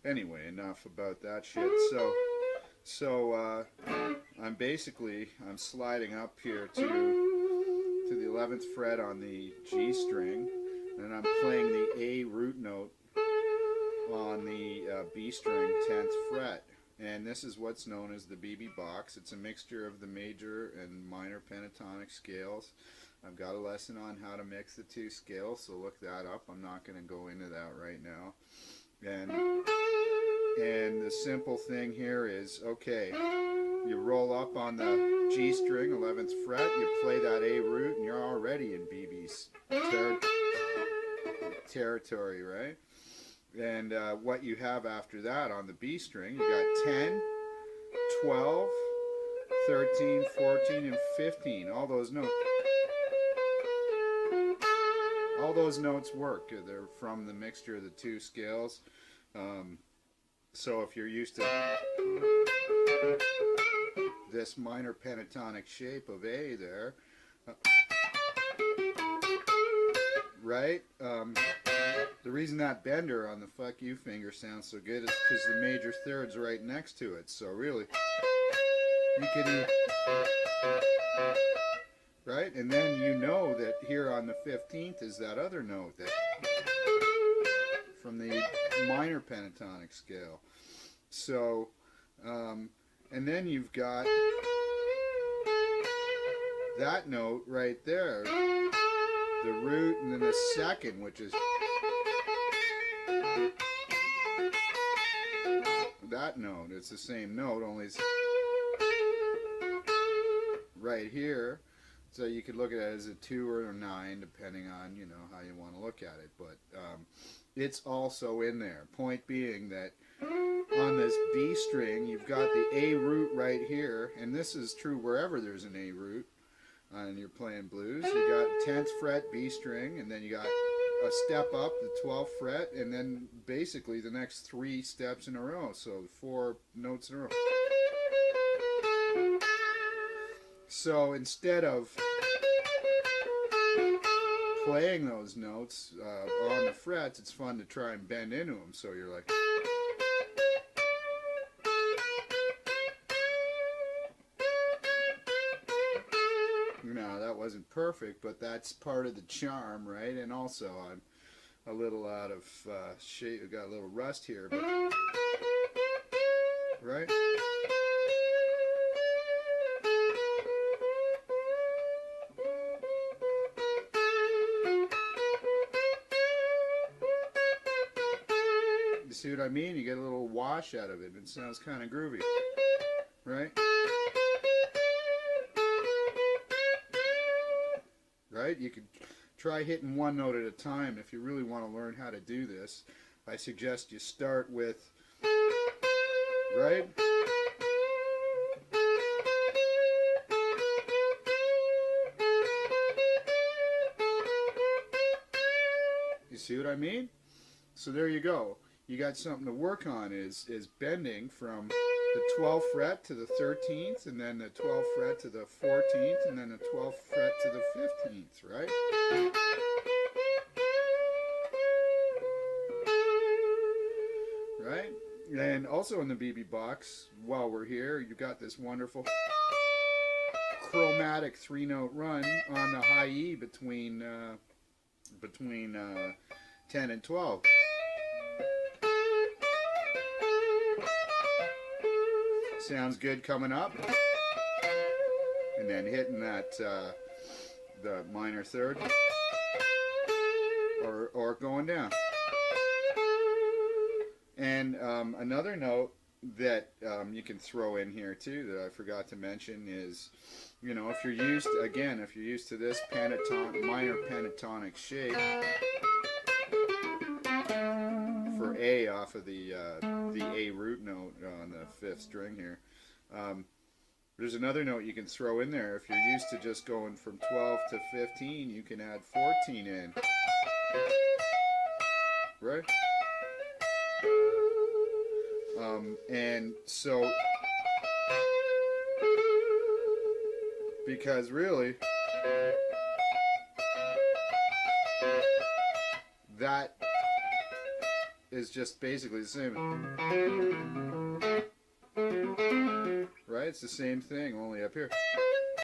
Anyway, enough about that shit. So I'm sliding up here to the 11th fret on the G string, and I'm playing the A root note on the B string 10th fret. And this is what's known as the BB box. It's a mixture of the major and minor pentatonic scales. I've got a lesson on how to mix the two scales, so look that up. I'm not going to go into that right now. And the simple thing here is, okay, you roll up on the G string, 11th fret, you play that A root, and you're already in BB's territory, right? And what you have after that on the B string, you got 10, 12, 13, 14, and 15. All those notes work. They're from the mixture of the two scales. So if you're used to this minor pentatonic shape of A there, right? The reason that bender on the fuck you finger sounds so good is because the major third's right next to it. So really, you can, right? And then you know that here on the 15th is that other note that from the minor pentatonic scale. So, and then you've got that note right there, the root, and then the second, which is that note. It's the same note, only it's right here. So you could look at it as a 2 or a 9, depending on, you know, how you want to look at it. But it's also in there. Point being that on this B string, you've got the A root right here, and this is true wherever there's an A root, and you're playing blues. You got 10th fret B string, and then you got a step up, the 12th fret, and then basically the next 3 steps in a row, so 4 notes in a row. So instead of playing those notes on the frets, it's fun to try and bend into them. So you're like, no, that wasn't perfect, but that's part of the charm, right? And also, I'm a little out of shape. I got a little rust here, but right? You see what I mean? You get a little wash out of it. It sounds kind of groovy, right? Right? You could try hitting one note at a time if you really want to learn how to do this. I suggest you start with, right? You see what I mean? So there you go. You got something to work on is bending from the 12th fret to the 13th, and then the 12th fret to the 14th, and then the 12th fret to the 15th, right? Right? And also in the BB box, while we're here, you got this wonderful chromatic 3-note run on the high E between 10 and 12. Sounds good coming up, and then hitting that the minor third, or going down. And another note that you can throw in here too that I forgot to mention is, you know, if you're used to this minor pentatonic shape for A off of the A root note on the 5th string here. There's another note you can throw in there. If you're used to just going from 12 to 15, you can add 14 in. Right? And so, because really, that is just basically the same. Right? It's the same thing, only up here.